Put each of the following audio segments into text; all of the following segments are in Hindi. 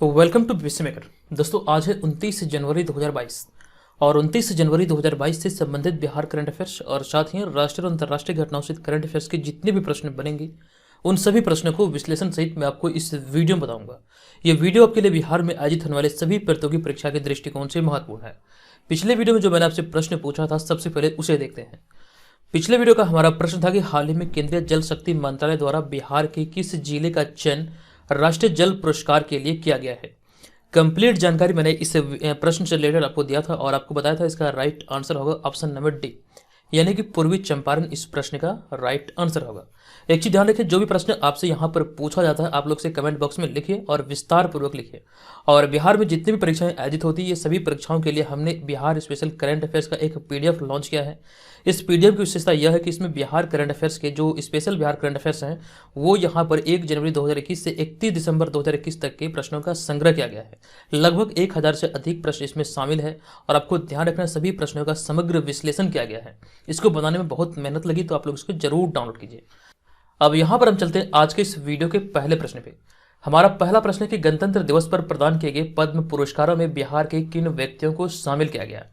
Welcome to BC maker. दोस्तों आज है 29 जनवरी 2022 और 29 जनवरी 2022 से संबंधित बिहार करंट अफेयर्स और साथ ही राष्ट्रीय और अंतर्राष्ट्रीय घटनाओं से करंट अफेयर्स के जितने भी प्रश्न बनेंगे उन सभी प्रश्नों को विश्लेषण सहित मैं आपको इस वीडियो में बताऊंगा। ये वीडियो आपके लिए बिहार में आयोजित होने वाले सभी प्रतियोगी परीक्षा के दृष्टिकोण से महत्वपूर्ण है। पिछले वीडियो में जो मैंने आपसे प्रश्न पूछा था सबसे पहले उसे देखते हैं। पिछले वीडियो का हमारा प्रश्न था कि हाल ही में केंद्रीय जल शक्ति मंत्रालय द्वारा बिहार के किस जिले का चयन राष्ट्रीय जल पुरस्कार के लिए किया गया है। कंप्लीट जानकारी मैंने इस प्रश्न से रिलेटेड आपको दिया था और आपको बताया था इसका राइट आंसर होगा ऑप्शन नंबर डी, यानी कि पूर्वी चंपारण इस प्रश्न का राइट आंसर होगा। एक चीज ध्यान रखिए, जो भी प्रश्न आपसे यहाँ पर पूछा जाता है आप लोग से कमेंट बॉक्स में लिखिए और विस्तार पूर्वक लिखिए। और बिहार में जितनी भी परीक्षाएं आयोजित होती है ये सभी परीक्षाओं के लिए हमने बिहार स्पेशल करंट अफेयर्स का एक पीडीएफ लॉन्च किया है। इस पीडीएफ की विशेषता यह है कि इसमें बिहार करंट अफेयर्स के जो स्पेशल बिहार करंट अफेयर्स हैं वो यहाँ पर 1 जनवरी 2021 से 31 दिसंबर 2021 तक के प्रश्नों का संग्रह किया गया है। लगभग 1000 से अधिक प्रश्न इसमें शामिल है और आपको ध्यान रखना सभी प्रश्नों का समग्र विश्लेषण किया गया है। इसको बनाने में बहुत मेहनत लगी तो आप लोग इसको जरूर डाउनलोड कीजिए। अब यहाँ पर हम चलते हैं आज के इस वीडियो के पहले प्रश्न पे। हमारा पहला प्रश्न है कि गणतंत्र दिवस पर प्रदान किए गए पद्म पुरस्कारों में बिहार के किन व्यक्तियों को शामिल किया गया।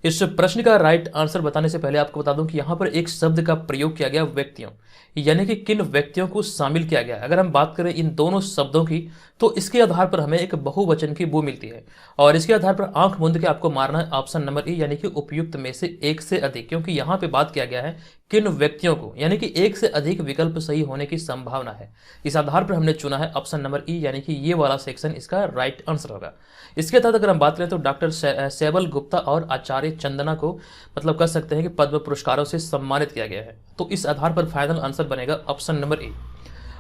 इस प्रश्न का राइट आंसर बताने से पहले आपको बता दूं कि यहाँ पर एक शब्द का प्रयोग किया गया व्यक्तियों, यानी कि किन व्यक्तियों को शामिल किया गया। अगर हम बात करें इन दोनों शब्दों की तो इसके आधार पर हमें एक बहुवचन की बू मिलती है और इसके आधार पर आंख मूंद के आपको मारना है ऑप्शन नंबर ए, यानी कि उपयुक्त में से एक से अधिक, क्योंकि यहाँ पे बात किया गया है किन व्यक्तियों को, यानी कि एक से अधिक विकल्प सही होने की संभावना है। इस आधार पर हमने चुना है ऑप्शन नंबर ई, यानी कि ये वाला सेक्शन इसका राइट आंसर होगा। इसके तहत अगर हम बात करें तो डॉक्टर सैबल गुप्ता और आचार्य चंदना को मतलब कह सकते हैं कि पद्म पुरस्कारों से सम्मानित किया गया है। तो इस आधार पर फाइनल आंसर बनेगा ऑप्शन नंबर ए।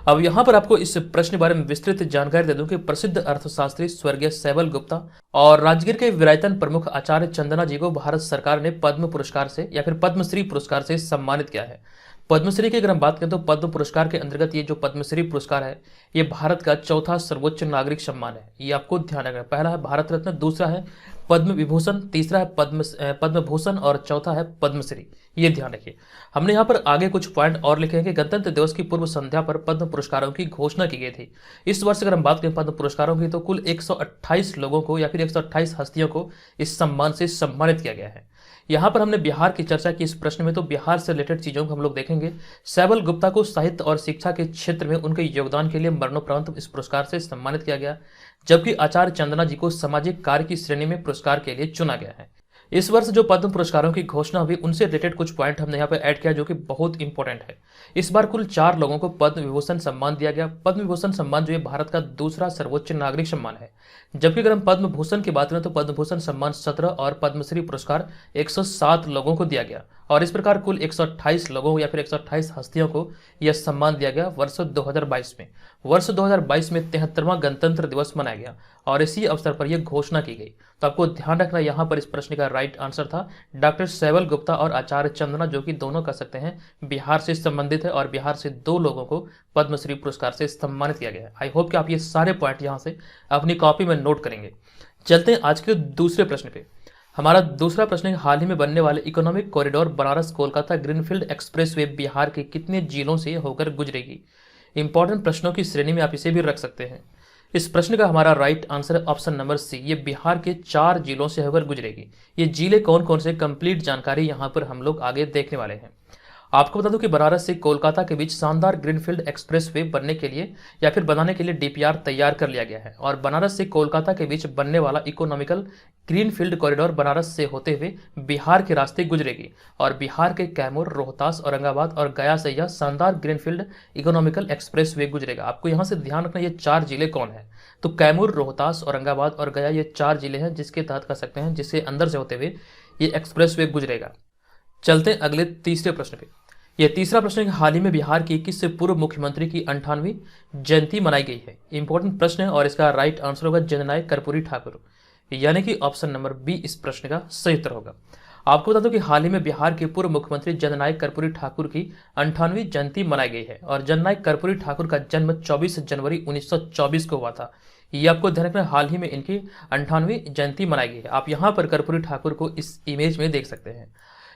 अब यहाँ पर आपको इस प्रश्न के बारे में विस्तृत जानकारी दे दूं कि प्रसिद्ध अर्थशास्त्री स्वर्गीय सैबल गुप्ता और राजगीर के विरायतन प्रमुख आचार्य चंदना जी को भारत सरकार ने पद्म पुरस्कार से या फिर पद्मश्री पुरस्कार से सम्मानित किया है। पद्मश्री की अगर हम बात करें तो पद्म पुरस्कार के अंतर्गत ये जो पद्मश्री पुरस्कार है ये भारत का चौथा सर्वोच्च नागरिक सम्मान है। ये आपको ध्यान रखना, पहला है भारत रत्न, दूसरा है पद्म विभूषण, तीसरा है पद्म भूषण और चौथा है पद्मश्री। ये ध्यान रखिए। हमने यहाँ पर आगे कुछ पॉइंट और लिखे हैं कि गणतंत्र दिवस की पूर्व संध्या पर पद्म पुरस्कारों की घोषणा की गई थी। इस वर्ष अगर हम बात करें पद्म पुरस्कारों की तो कुल 128 लोगों को या फिर 128 हस्तियों को इस सम्मान से सम्मानित किया गया है। यहाँ पर हमने बिहार की चर्चा की इस प्रश्न में तो बिहार से रिलेटेड चीजों को हम लोग देखेंगे। सैबल गुप्ता को साहित्य और शिक्षा के क्षेत्र में उनके योगदान के लिए मरणोपरांत इस पुरस्कार से सम्मानित किया गया, जबकि आचार्य चंदना जी को सामाजिक कार्य की श्रेणी में पुरस्कार के लिए चुना गया है। इस वर्ष जो पद्म पुरस्कारों की घोषणा हुई उनसे रिलेटेड कुछ पॉइंट हमने यहाँ पे ऐड किया जो कि बहुत इंपॉर्टेंट है। इस बार कुल 4 लोगों को पद्म विभूषण सम्मान दिया गया। पद्म विभूषण सम्मान जो है भारत का दूसरा सर्वोच्च नागरिक सम्मान है, जबकि अगर हम पद्म भूषण की बात करें तो पद्म भूषण सम्मान 17 और पद्मश्री पुरस्कार 107 लोगों को दिया गया और इस प्रकार कुल 128 लोगों या फिर 128 हस्तियों को यह सम्मान दिया गया वर्ष 2022 में। वर्ष 2022 में 73वां गणतंत्र दिवस मनाया गया और इसी अवसर पर यह घोषणा की गई। तो आपको ध्यान रखना यहाँ पर इस प्रश्न का राइट आंसर था डॉक्टर सैबल गुप्ता और आचार्य चंदना, जो कि दोनों कह सकते हैं बिहार से संबंधित है और बिहार से 2 लोगों को पद्मश्री पुरस्कार से सम्मानित किया गया है। आई होप कि आप ये सारे पॉइंट यहाँ से अपनी कॉपी में नोट करेंगे। चलते हैं आज के दूसरे प्रश्न पे। हमारा दूसरा प्रश्न है हाल ही में बनने वाले economic corridor Banaras Kolkata greenfield expressway Bihar के कितने जिलों से होकर गुजरेगी। इंपॉर्टेंट प्रश्नों की श्रेणी में आप इसे भी रख सकते हैं। इस प्रश्न का हमारा राइट आंसर है ऑप्शन नंबर सी, ये बिहार के 4 जिलों से होकर गुजरेगी। ये जिले कौन कौन से कंप्लीट जानकारी यहाँ पर हम लोग आगे देखने वाले हैं। आपको बता दूं कि बनारस से कोलकाता के बीच शानदार ग्रीनफील्ड एक्सप्रेसवे बनने के लिए या फिर बनाने के लिए डीपीआर तैयार कर लिया गया है और बनारस से कोलकाता के बीच बनने वाला इकोनॉमिकल ग्रीनफील्ड कॉरिडोर बनारस से होते हुए बिहार के रास्ते गुजरेगी और बिहार के कैमूर, रोहतास, औरंगाबाद और गया से यह शानदार ग्रीनफील्ड इकोनॉमिकल एक्सप्रेसवे गुजरेगा। आपको यहाँ से ध्यान रखना ये 4 जिले कौन है, तो कैमूर, रोहतास, औरंगाबाद और गया ये 4 जिले हैं जिसके तहत कह सकते हैं जिससे अंदर से होते हुए ये एक्सप्रेसवे गुजरेगा। चलते हैं अगले तीसरे प्रश्न पे। यह तीसरा प्रश्न है कि हाल ही में बिहार की 21 से पूर्व मुख्यमंत्री की 58वीं जयंती मनाई गई है। इंपॉर्टेंट प्रश्न है और इसका राइट आंसर होगा जननायक कर्पूरी ठाकुर, यानी कि ऑप्शन नंबर बी इस प्रश्न का सही उत्तर होगा। आपको बता दूं कि हाल ही में बिहार के पूर्व मुख्यमंत्री जननायक कर्पूरी ठाकुर की 58वीं जयंती मनाई गई है और जननायक कर्पूरी ठाकुर का जन्म 24 जनवरी 1924 को हुआ था। ये आपको ध्यान रखना, हाल ही में इनकी 58वीं जयंती मनाई गई है। आप यहाँ पर कर्पूरी ठाकुर को इस इमेज में देख सकते हैं।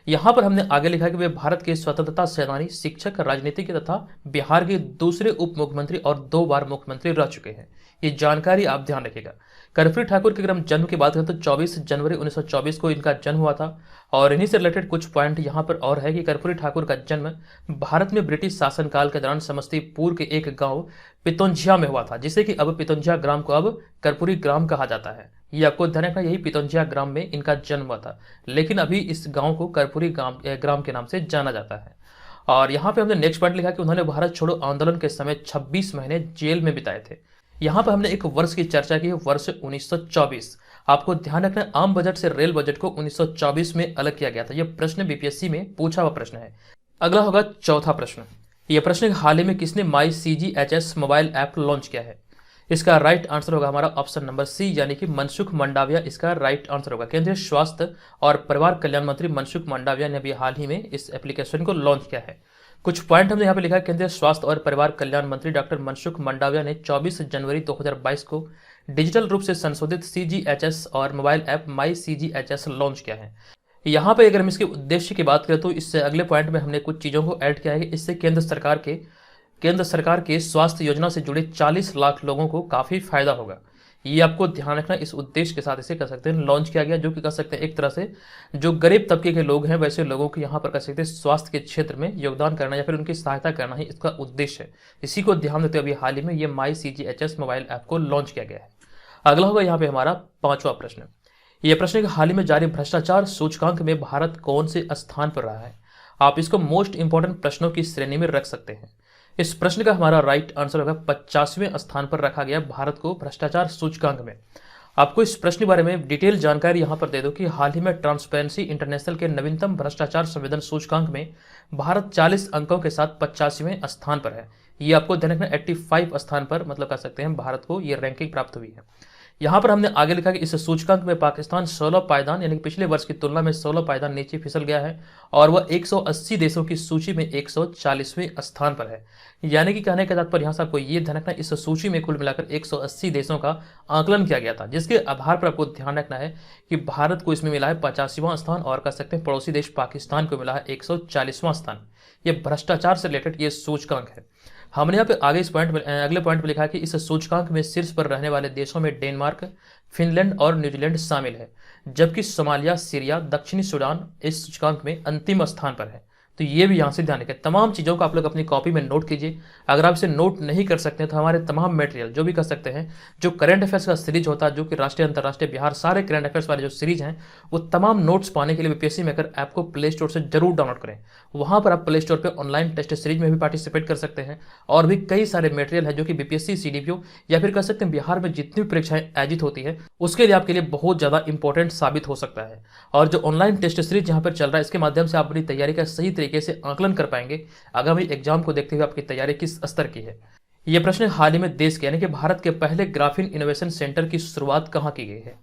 यहाँ पर हमने आगे लिखा कि वे भारत के स्वतंत्रता सेनानी, शिक्षक, राजनीतिक तथा बिहार के दूसरे उप मुख्यमंत्री और 2 बार मुख्यमंत्री रह चुके हैं। ये जानकारी आप ध्यान रखिएगा। कर्पूरी ठाकुर के अगर हम जन्म की बात करें तो 24 जनवरी 1924 को इनका जन्म हुआ था। और इन्हीं से रिलेटेड कुछ पॉइंट यहाँ पर और है कि कर्पूरी ठाकुर का जन्म भारत में ब्रिटिश शासनकाल के दौरान समस्तीपुर के एक गांव पितौंझिया में हुआ था, जिसे कि अब पितौंझिया ग्राम को अब कर्पूरी ग्राम कहा जाता है। ये आपको ध्यान रखना, यही पितौंझिया ग्राम में इनका जन्म हुआ था, लेकिन अभी इस गांव को कर्पूरी ग्राम के नाम से जाना जाता है। और यहाँ पे हमने नेक्स्ट पॉइंट लिखा कि उन्होंने भारत छोड़ो आंदोलन के समय 26 महीने जेल में बिताए थे। यहाँ पर हमने एक वर्ष की चर्चा की है, वर्ष 1924। आपको ध्यान रखना है, आम बजट से रेल बजट को 1924 में अलग किया गया था। यह प्रश्न बीपीएससी में पूछा हुआ प्रश्न है। अगला होगा चौथा प्रश्न। यह प्रश्न हाल ही में किसने माई CGHS मोबाइल ऐप लॉन्च किया है? इसका राइट आंसर होगा हमारा ऑप्शन नंबर सी, यानी कि मनसुख मंडाविया इसका राइट आंसर होगा। केंद्रीय स्वास्थ्य और परिवार कल्याण मंत्री मनसुख मंडाविया ने अभी हाल ही में इस एप्लीकेशन को लॉन्च किया है। कुछ पॉइंट हमने यहाँ पे लिखा है। केंद्रीय स्वास्थ्य और परिवार कल्याण मंत्री डॉक्टर मनसुख मंडाविया ने 24 जनवरी 2022 को डिजिटल रूप से संशोधित CGHS और मोबाइल ऐप माई CGHS लॉन्च किया है। यहाँ पे अगर हम इसके उद्देश्य की बात करें तो इससे अगले पॉइंट में हमने कुछ चीज़ों को ऐड किया है कि इससे केंद्र सरकार के स्वास्थ्य योजना से जुड़े 40 लाख लोगों को काफ़ी फायदा होगा। ये आपको ध्यान रखना, इस उद्देश्य के साथ इसे कर सकते हैं लॉन्च किया गया, जो कि कर सकते हैं एक तरह से जो गरीब तबके के लोग हैं वैसे लोगों को यहाँ पर कर सकते हैं स्वास्थ्य के क्षेत्र में योगदान करना या फिर उनकी सहायता करना ही इसका उद्देश्य है। इसी को ध्यान देते हुए अभी हाल ही में ये माई CGHS मोबाइल ऐप को लॉन्च किया गया है। अगला होगा यहाँ पे हमारा पांचवा प्रश्न। यह प्रश्न है कि हाल ही में जारी भ्रष्टाचार सूचकांक में भारत कौन से स्थान पर रहा है? आप इसको मोस्ट इंपॉर्टेंट प्रश्नों की श्रेणी में रख सकते हैं। इस प्रश्न का हमारा राइट आंसर होगा 50वें स्थान पर रखा गया भारत को भ्रष्टाचार सूचकांक में। आपको इस प्रश्न के बारे में डिटेल जानकारी यहां पर दे दो कि हाल ही में ट्रांसपेरेंसी इंटरनेशनल के नवीनतम भ्रष्टाचार संवेदन सूचकांक में भारत 40 अंकों के साथ 85वें स्थान पर है। ये आपको ध्यान रखना 85 स्थान पर मतलब कह सकते हैं भारत को ये रैंकिंग प्राप्त हुई है। यहाँ पर हमने आगे लिखा कि इस सूचकांक में पाकिस्तान 16 पायदान यानी कि पिछले वर्ष की तुलना में 16 पायदान नीचे फिसल गया है और वह 180 देशों की सूची में 140वें स्थान पर है। यानी कि कहने का तात्पर्य यहाँ से आपको ये ध्यान रखना, इस सूची में कुल मिलाकर 180 देशों का आकलन किया गया था, जिसके आधार पर आपको ध्यान रखना है कि भारत को इसमें मिला है 85वां स्थान और कह सकते हैं पड़ोसी देश पाकिस्तान को मिला है 140वां स्थान। ये भ्रष्टाचार से रिलेटेड ये सूचकांक है। हमने यहाँ पे आगे इस पॉइंट में अगले पॉइंट में लिखा है कि इस सूचकांक में शीर्ष पर रहने वाले देशों में डेनमार्क, फिनलैंड और न्यूजीलैंड शामिल है, जबकि सोमालिया, सीरिया, दक्षिणी सूडान इस सूचकांक में अंतिम स्थान पर है। तो ये भी यहाँ से ध्यान रखें। तमाम चीज़ों को आप लोग अपनी कॉपी में नोट कीजिए। अगर आप इसे नोट नहीं कर सकते हैं तो हमारे तमाम मटेरियल जो भी कर सकते हैं, जो करंट अफेयर्स का सीरीज होता है, जो कि राष्ट्रीय, अंतर्राष्ट्रीय, बिहार, सारे करंट अफेयर्स वाले जो सीरीज हैं, वो तमाम नोट्स पाने के लिए बीपीएससी मेकर ऐप को प्ले स्टोर से जरूर डाउनलोड करें। वहाँ पर आप प्ले स्टोर पर ऑनलाइन टेस्ट सीरीज में भी पार्टिसिपेट कर सकते हैं और भी कई सारे मटेरियल है जो कि बीपीएससी, CDPO या फिर कह सकते हैं बिहार में जितनी भी परीक्षाएं आयोजित होती है उसके लिए आपके लिए बहुत ज़्यादा इंपॉर्टेंट साबित हो सकता है। और जो ऑनलाइन टेस्ट सीरीज यहाँ पर चल रहा है, इसके माध्यम से आप अपनी तैयारी का सही तरीके से आकलन कर पाएंगे आगामी एग्जाम को देखते हुए आपकी तैयारी किस स्तर की है। यह प्रश्न हाल ही में देश के यानी कि भारत के पहले ग्राफीन इनोवेशन सेंटर की शुरुआत कहां की गई है?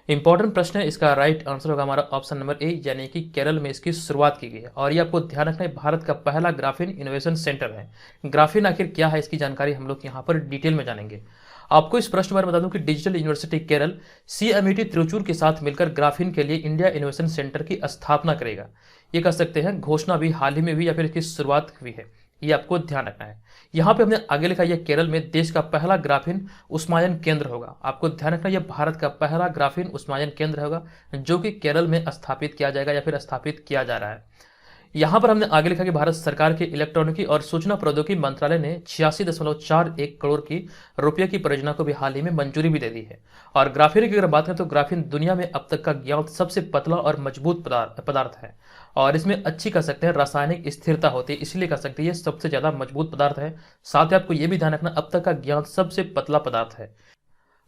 इंपॉर्टेंट प्रश्न है। इसका राइट आंसर होगा हमारा ऑप्शन नंबर ए, यानी कि केरल में इसकी शुरुआत की गई है। और ये आपको ध्यान रखना है, भारत का पहला ग्राफीन इनोवेशन सेंटर है। ग्राफीन आखिर क्या है, इसकी जानकारी हम लोग यहाँ पर डिटेल में जानेंगे। आपको इस प्रश्न बारे में बता दूं कि digital university Kerala CMET Trichur के साथ मिलकर ग्राफीन के लिए इंडिया इनोवेशन सेंटर की स्थापना करेगा। ये कह सकते हैं घोषणा भी हाल ही में हुई या फिर इसकी शुरुआत हुई है, ये आपको ध्यान रखना है। यहाँ पे हमने आगे लिखा यह केरल में देश का पहला ग्राफीन उष्मायन केंद्र होगा। आपको ध्यान रखना यह भारत का पहला ग्राफीन उष्मायन केंद्र होगा जो कि केरल में स्थापित किया जाएगा या फिर स्थापित किया जा रहा है। यहाँ पर हमने आगे लिखा कि भारत सरकार के इलेक्ट्रॉनिकी और सूचना प्रौद्योगिकी मंत्रालय ने 86.41 करोड़ की रुपये की परियोजना को भी हाल ही में मंजूरी भी दे दी है। और ग्राफीन की अगर बात करें तो ग्राफीन दुनिया में अब तक का ज्ञात सबसे पतला और मजबूत पदार्थ है और इसमें अच्छी कह सकते हैं रासायनिक स्थिरता होती है, इसलिए कह सकते हैं ये सबसे ज्यादा मजबूत पदार्थ है। साथ ही आपको यह भी ध्यान रखना अब तक का ज्ञात सबसे पतला पदार्थ है।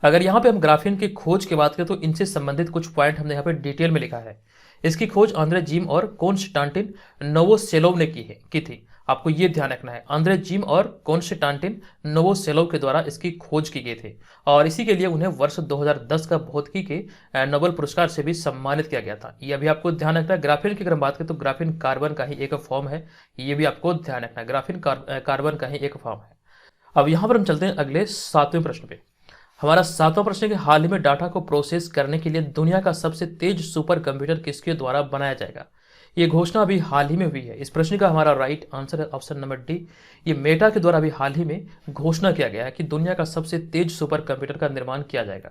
अगर यहाँ पे हम ग्राफीन की खोज की बात करें तो इनसे संबंधित कुछ पॉइंट हमने यहाँ पे डिटेल में लिखा है। इसकी खोज आंद्रे जिम और कॉन्स्टांटिन नोवोसेलोव ने की थी। आपको ये ध्यान रखना है, आंद्रे जिम और कॉन्स्टांटिन नोवोसेलोव के द्वारा इसकी खोज की गई थी और इसी के लिए उन्हें वर्ष 2010 का भौतिकी के नोबेल पुरस्कार से भी सम्मानित किया गया था। ये भी आपको ध्यान रखना है। ग्राफीन की अगर बात करें तो ग्राफीन कार्बन का ही एक फॉर्म है, ये भी आपको ध्यान रखना है। ग्राफीन कार्बन का ही एक फॉर्म है। अब यहाँ पर हम चलते हैं अगले 7वें प्रश्न पे। हमारा 7वां प्रश्न है कि हाल ही में डाटा को प्रोसेस करने के लिए दुनिया का सबसे तेज सुपर कंप्यूटर किसके द्वारा बनाया जाएगा? ये घोषणा अभी हाल ही में हुई है। इस प्रश्न का हमारा राइट आंसर है ऑप्शन नंबर डी। ये मेटा के द्वारा अभी हाल ही में घोषणा किया गया है कि दुनिया का सबसे तेज सुपर कंप्यूटर का निर्माण किया जाएगा।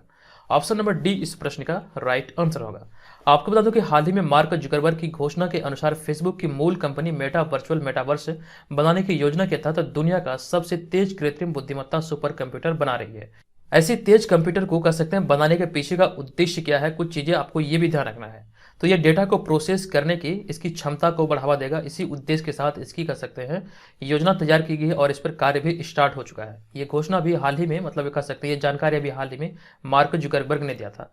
ऑप्शन नंबर डी इस प्रश्न का राइट आंसर होगा। आपको बता दूं कि हाल ही में मार्क जुकरबर्ग की घोषणा के अनुसार फेसबुक की मूल कंपनी मेटा वर्चुअल मेटावर्स बनाने की योजना के तहत दुनिया का सबसे तेज कृत्रिम बुद्धिमत्ता सुपर कंप्यूटर बना रही है। ऐसी तेज कंप्यूटर को कह सकते हैं बनाने के पीछे का उद्देश्य क्या है, कुछ चीजें आपको ये भी ध्यान रखना है। तो ये डेटा को प्रोसेस करने की इसकी क्षमता को बढ़ावा देगा। इसी उद्देश्य के साथ इसकी कह सकते हैं योजना तैयार की गई है और इस पर कार्य भी स्टार्ट हो चुका है। ये घोषणा भी हाल ही में मतलब कह सकते हैं ये जानकारी अभी हाल ही में मार्क जुकरबर्ग ने दिया था।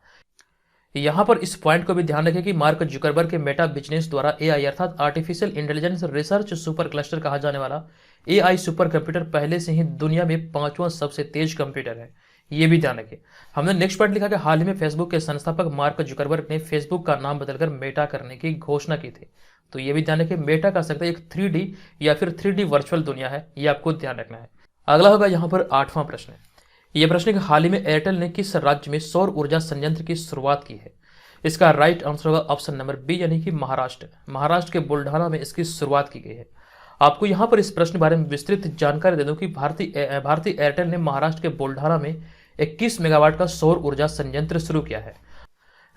यहाँ पर इस पॉइंट को भी ध्यान रखें कि मार्क जुकरबर्ग के मेटा बिजनेस द्वारा एआई अर्थात artificial intelligence research super cluster कहा जाने वाला एआई सुपर कंप्यूटर पहले से ही दुनिया में 5वां सबसे तेज कंप्यूटर है। ये भी ध्यान रखें। हमने नेक्स्ट पॉइंट लिखा कि हाल ही में फेसबुक के संस्थापक मार्क जुकरबर्ग ने फेसबुक का नाम बदलकर मेटा करने की घोषणा की थी। तो ये भी ध्यान रखें, मेटा कह सकते हैं एक 3D या फिर 3D वर्चुअल दुनिया है, ये आपको ध्यान रखना है। अगला होगा यहाँ पर 8वां प्रश्न। यह प्रश्न है कि हाल ही में एयरटेल ने किस राज्य में सौर ऊर्जा संयंत्र की शुरुआत की है। इसका राइट आंसर होगा ऑप्शन नंबर बी यानी कि महाराष्ट्र। महाराष्ट्र के बुल्ढाना में इसकी शुरुआत की गई है। आपको यहाँ पर इस प्रश्न के बारे में विस्तृत जानकारी दे दूं कि भारतीय एयरटेल ने महाराष्ट्र के बुल्ढाना में 21 मेगावाट का सौर ऊर्जा संयंत्र शुरू किया है।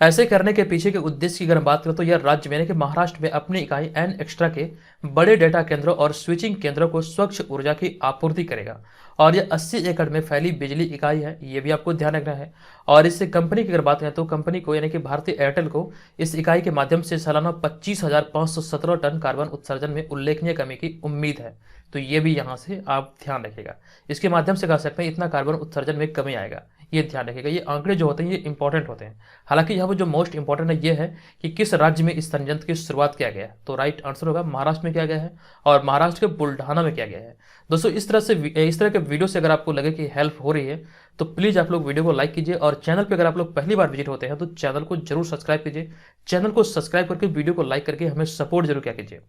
ऐसे करने के पीछे के उद्देश्य की अगर बात करें तो यह राज्य यानी कि महाराष्ट्र में अपनी इकाई एन एक्स्ट्रा के बड़े डेटा केंद्रों और स्विचिंग केंद्रों को स्वच्छ ऊर्जा की आपूर्ति करेगा और यह 80 एकड़ में फैली बिजली इकाई है, ये भी आपको ध्यान रखना है। और इससे कंपनी की अगर बात करें तो कंपनी को यानी कि भारतीय एयरटेल को इस इकाई के माध्यम से सालाना 25,517 टन कार्बन उत्सर्जन में उल्लेखनीय कमी की उम्मीद है। तो ये भी यहाँ से आप ध्यान रखिएगा, इसके माध्यम से कह सकते हैं इतना कार्बन उत्सर्जन में कमी आएगा, ये ध्यान रखिएगा। ये आंकड़े जो होते हैं ये इंपॉर्टेंट होते हैं। हालांकि यहाँ पर जो मोस्ट इंपॉर्टेंट है ये है कि किस राज्य में इस संयंत्र की शुरुआत किया गया है। तो राइट आंसर होगा महाराष्ट्र में किया गया है और महाराष्ट्र के बुल्ढाना में किया गया है। दोस्तों इस तरह के वीडियो से अगर आपको लगे कि हेल्प हो रही है तो प्लीज़ आप लोग वीडियो को लाइक कीजिए और चैनल पे अगर आप लोग पहली बार विजिट होते हैं तो चैनल को जरूर सब्सक्राइब कीजिए। चैनल को सब्सक्राइब करके वीडियो को लाइक करके हमें सपोर्ट जरूर किया कीजिए।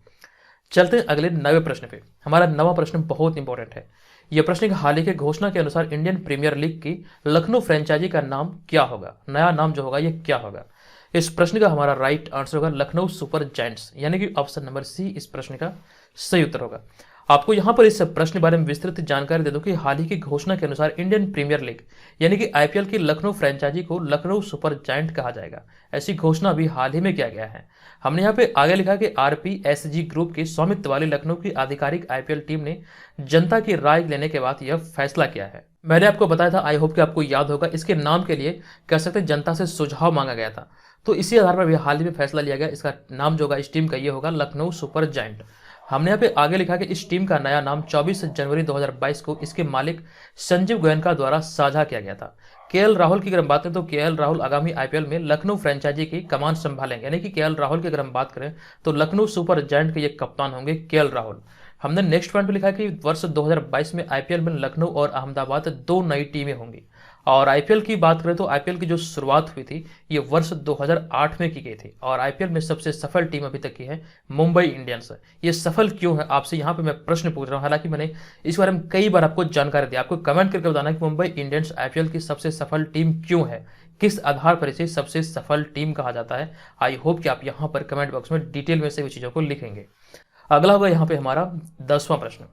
चलते हैं अगले 9वें प्रश्न पे। हमारा 9वां प्रश्न बहुत इंपॉर्टेंट है। यह प्रश्न हाल ही के घोषणा के अनुसार इंडियन प्रीमियर लीग की लखनऊ फ्रेंचाइजी का नाम क्या होगा। नया नाम जो होगा ये क्या होगा। इस प्रश्न का हमारा राइट आंसर होगा लखनऊ सुपर जायंट्स यानी कि ऑप्शन नंबर सी इस प्रश्न का सही उत्तर होगा। आपको यहाँ पर इस प्रश्न के बारे में विस्तृत जानकारी दे दूं कि हाल ही की घोषणा के अनुसार इंडियन प्रीमियर लीग यानी कि आईपीएल की लखनऊ फ्रेंचाइजी को लखनऊ सुपर जायंट कहा जाएगा। ऐसी घोषणा अभी हाल ही में किया गया है। हमने यहाँ पे आगे लिखा कि आरपीएसजी ग्रुप की स्वामित्व वाली लखनऊ की आधिकारिक आईपीएल टीम ने जनता की राय लेने के बाद यह फैसला किया है। मैंने आपको बताया था, आई होप कि आपको याद होगा, इसके नाम के लिए कह सकते हैं जनता से सुझाव मांगा गया था। तो इसी आधार पर भी हाल ही में फैसला लिया गया, इसका नाम जो होगा इस टीम का ये होगा लखनऊ सुपर जायंट। हमने यहाँ पे आगे लिखा कि इस टीम का नया नाम 24 जनवरी 2022 को इसके मालिक संजीव गोयनका द्वारा साझा किया गया था। केएल राहुल की अगर हम बात करें तो केएल राहुल आगामी आईपीएल में लखनऊ फ्रेंचाइजी की कमान संभालेंगे। यानी कि केएल राहुल की अगर हम बात करें तो लखनऊ सुपर जायंट के ये कप्तान होंगे केएल राहुल। हमने नेक्स्ट पॉइंट पे लिखा कि वर्ष 2022 में आईपीएल में लखनऊ और अहमदाबाद 2 नई टीमें होंगी। और आईपीएल की बात करें तो आईपीएल की जो शुरुआत हुई थी ये वर्ष 2008 में की गई थी और आईपीएल में सबसे सफल टीम अभी तक की है मुंबई इंडियंस। ये सफल क्यों है आपसे यहाँ पे मैं प्रश्न पूछ रहा हूँ। हालांकि मैंने इस बारे में कई बार आपको जानकारी दी, आपको कमेंट करके बताना कि मुंबई इंडियंस आईपीएल की सबसे सफल टीम क्यों है, किस आधार पर इसे सबसे सफल टीम कहा जाता है। आई होप कि आप यहाँ पर कमेंट बॉक्स में डिटेल में से चीज़ों को लिखेंगे। अगला होगा यहाँ पे हमारा 10वां प्रश्न।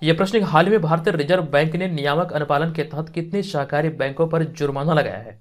यह प्रश्न हाल ही में भारतीय रिजर्व बैंक ने नियामक अनुपालन के तहत कितने सहकारी बैंकों पर जुर्माना लगाया है।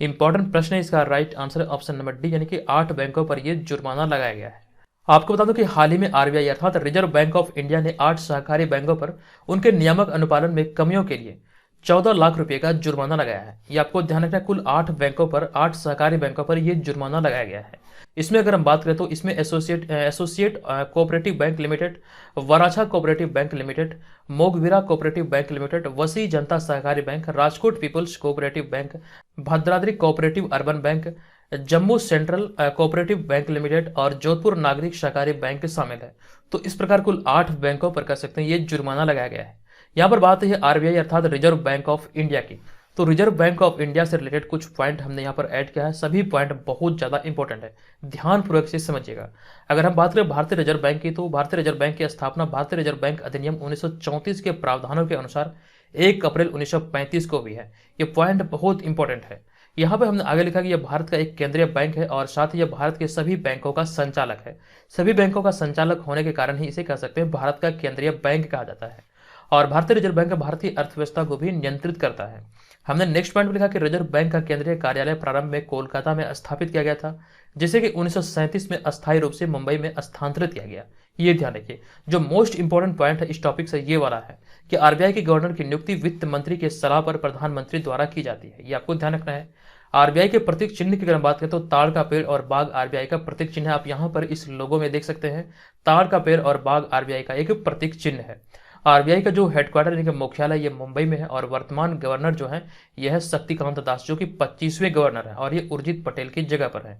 इंपॉर्टेंट प्रश्न है, इसका राइट आंसर है ऑप्शन नंबर डी यानी कि 8 बैंकों पर यह जुर्माना लगाया गया है। आपको बता दूं कि हाल ही में आरबीआई अर्थात रिजर्व बैंक ऑफ इंडिया ने 8 सहकारी बैंकों पर उनके नियामक अनुपालन में कमियों के लिए 14 लाख रुपए का जुर्माना लगाया है। ये आपको ध्यान रखना है, कुल 8 बैंकों पर 8 सहकारी बैंकों पर यह जुर्माना लगाया गया है। इसमें अगर हम बात करें तो इसमें associate cooperative bank limited, Varachha cooperative bank limited, Mogaveera cooperative bank limited, Vasai Janata Sahakari bank, Rajkot people's cooperative bank, Bhadradri cooperative urban bank, Jammu central cooperative bank limited और जोधपुर नागरिक सहकारी बैंक शामिल है। तो इस प्रकार कुल 8 बैंकों पर कह सकते हैं ये जुर्माना लगाया गया है। यहाँ पर बात है आरबीआई अर्थात रिजर्व बैंक ऑफ इंडिया की। तो रिजर्व बैंक ऑफ इंडिया से रिलेटेड कुछ पॉइंट हमने यहाँ पर ऐड किया है, सभी पॉइंट बहुत ज़्यादा इंपॉर्टेंट है, ध्यानपूर्वक से समझिएगा। अगर हम बात करें भारतीय रिजर्व बैंक की तो भारतीय रिजर्व बैंक की स्थापना भारतीय रिजर्व बैंक अधिनियम 1934 के प्रावधानों के अनुसार 1 अप्रैल 1935 को हुई है। ये पॉइंट बहुत इंपॉर्टेंट है। यहाँ पे हमने आगे लिखा कि यह भारत का एक केंद्रीय बैंक है और साथ ही यह भारत के सभी बैंकों का संचालक है। सभी बैंकों का संचालक होने के कारण ही इसे कह सकते हैं भारत का केंद्रीय बैंक कहा जाता है। और भारतीय रिजर्व बैंक भारत की अर्थव्यवस्था को भी नियंत्रित करता है। हमने नेक्स्ट पॉइंट में लिखा कि रिजर्व बैंक का केंद्रीय कार्यालय प्रारंभ में कोलकाता में स्थापित किया गया था, जिसे कि 1937 में अस्थायी रूप से मुंबई में स्थानांतरित किया गया। ये ध्यान रखिए, जो मोस्ट इंपोर्टेंट पॉइंट है इस टॉपिक से ये वाला है कि आरबीआई के गवर्नर की नियुक्ति वित्त मंत्री के सलाह पर प्रधानमंत्री द्वारा की जाती है। ये आपको ध्यान रखना है। आरबीआई के प्रतीक चिन्ह की अगर हम बात करें तो ताड़ का पेड़ और बाघ आरबीआई का प्रतीक चिन्ह है। आप यहाँ पर इस लोगो में देख सकते हैं, ताड़ का पेड़ और बाघ आरबीआई का एक प्रतीक चिन्ह है। आरबीआई का जो हेडक्वार्टर यानी कि मुख्यालय ये मुंबई में है और वर्तमान गवर्नर जो है यह है शक्तिकांत दास, जो कि 25वें गवर्नर है और ये उर्जित पटेल की जगह पर है।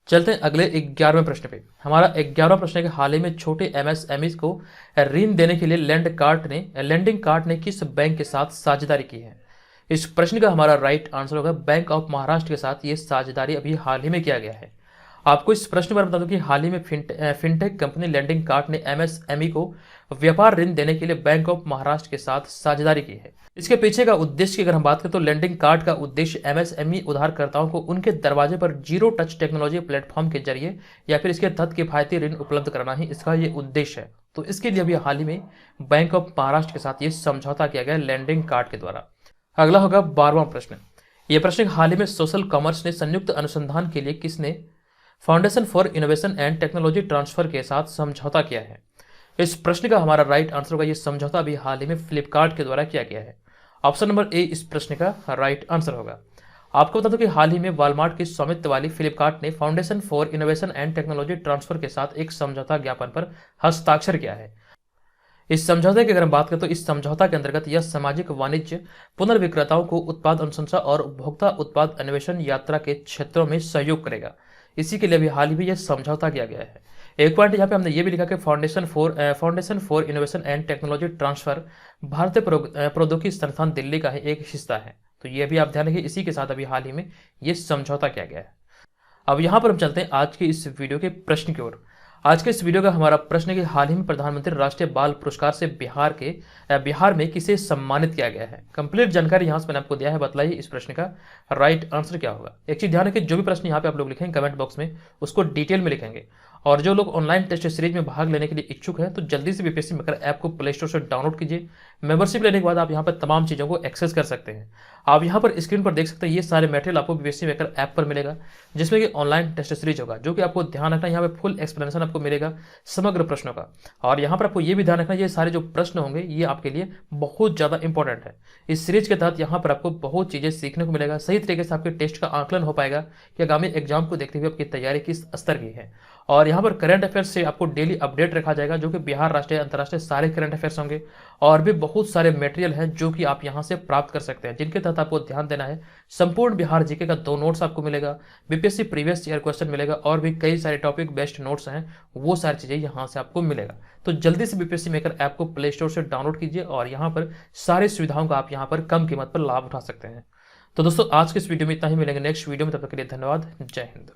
चलते हैं अगले 11वें प्रश्न पे। हमारा 11वां प्रश्न है कि हाल ही में छोटे एमएसएमई को ऋण देने के लिए लैंडिंग कार्ड ने किस बैंक के साथ साझेदारी की है। इस प्रश्न का हमारा राइट आंसर होगा बैंक ऑफ महाराष्ट्र के साथ ये साझेदारी अभी हाल ही में किया गया है। आपको इस प्रश्न पर बता दूं कि हाल ही में फिनटेक कंपनी लैंडिंग कार्ड ने एमएसएमई को व्यापार ऋण देने के लिए बैंक ऑफ महाराष्ट्र के साथ साझेदारी की है। इसके पीछे का उद्देश्य की अगर हम बात करें तो लैंडिंग कार्ड का उद्देश्य एमएसएमई उधारकर्ताओं को उनके दरवाजे पर जीरो टच टेक्नोलॉजी प्लेटफॉर्म के जरिए या फिर इसके तहत किफायती ऋण उपलब्ध कराना ही इसका ये उद्देश्य है। तो इसके लिए अभी हाल ही में बैंक ऑफ महाराष्ट्र के साथ ये समझौता किया गया लैंडिंग कार्ड के द्वारा। अगला होगा 12वां प्रश्न। यह प्रश्न हाल ही में सोशल कॉमर्स ने संयुक्त अनुसंधान के लिए किसने foundation for innovation and technology transfer के साथ समझौता किया है। इस प्रश्न का हमारा राइट आंसर होगा ये समझौता अभी हाल ही में फ्लिपकार्ट के द्वारा किया गया है। ऑप्शन नंबर ए इस प्रश्न का राइट आंसर होगा। आपको बता दूं कि हाल ही में वॉलमार्ट की स्वामित्व वाली फ्लिपकार्ट ने foundation for innovation and technology transfer के साथ एक समझौता ज्ञापन पर हस्ताक्षर किया है। इस समझौते की अगर हम बात करें तो इस समझौता के अंतर्गत यह सामाजिक वाणिज्य पुनर्विक्रेताओं को उत्पाद अनुशंसा और उपभोक्ता उत्पाद अन्वेषण यात्रा के क्षेत्रों में सहयोग करेगा। इसी के लिए भी हाल ही में यह समझौता किया गया है। एक पॉइंट यहाँ पे हमने ये भी लिखा कि foundation for innovation and technology transfer भारतीय प्रौद्योगिकी संस्थान दिल्ली का ही एक हिस्सा है। तो ये भी आप ध्यान रखिए, इसी के साथ अभी हाल ही में ये समझौता किया गया है। अब यहाँ पर हम चलते हैं आज के इस वीडियो के प्रश्न की ओर। आज के इस वीडियो का हमारा प्रश्न है कि हाल ही में प्रधानमंत्री राष्ट्रीय बाल पुरस्कार से बिहार में किसे सम्मानित किया गया है। कंप्लीट जानकारी यहाँ से मैंने आपको दिया है, बताइए इस प्रश्न का राइट आंसर क्या होगा। एक चीज ध्यान रखिए, जो भी प्रश्न यहाँ पे आप लोग लिखेंगे कमेंट बॉक्स में उसको डिटेल में लिखेंगे। और जो लोग ऑनलाइन टेस्ट सीरीज में भाग लेने के लिए इच्छुक हैं तो जल्दी से बीपीएससी मेकर ऐप को प्ले स्टोर से डाउनलोड कीजिए। मेंबरशिप लेने के बाद आप यहाँ पर तमाम चीज़ों को एक्सेस कर सकते हैं। आप यहाँ पर स्क्रीन पर देख सकते हैं ये सारे मटेरियल आपको बीपीएससी मेकर ऐप पर मिलेगा, जिसमें कि ऑनलाइन टेस्ट सीरीज होगा, जो कि आपको ध्यान रखना यहाँ पे फुल एक्सप्लेनेशन आपको मिलेगा समग्र प्रश्नों का। और यहाँ पर आपको ये भी ध्यान रखना ये सारे जो प्रश्न होंगे ये आपके लिए बहुत ज़्यादा इंपॉर्टेंट है। इस सीरीज के तहत यहाँ पर आपको बहुत चीज़ें सीखने को मिलेगा, सही तरीके से आपके टेस्ट का आकलन हो पाएगा कि आगामी एग्जाम को देखते हुए आपकी तैयारी किस स्तर की है। और यहाँ पर करंट अफेयर्स से आपको डेली अपडेट रखा जाएगा, जो कि बिहार राष्ट्रीय अंतर्राष्ट्रीय सारे करंट अफेयर्स होंगे। और भी बहुत सारे मटेरियल हैं जो कि आप यहाँ से प्राप्त कर सकते हैं, जिनके तहत आपको ध्यान देना है। संपूर्ण बिहार जीके का 2 नोट्स आपको मिलेगा, बीपीएससी प्रीवियस ईयर क्वेश्चन मिलेगा और भी कई सारे टॉपिक बेस्ड नोट्स हैं, वो सारी चीज़ें यहाँ से आपको मिलेगा। तो जल्दी से बीपीएससी मेकर ऐप को प्ले स्टोर से डाउनलोड कीजिए और यहाँ पर सारी सुविधाओं का आप यहाँ पर कम कीमत पर लाभ उठा सकते हैं। तो दोस्तों आज के इस वीडियो में इतना ही, मिलेंगे नेक्स्ट वीडियो में, तब तक के लिए धन्यवाद। जय हिंद।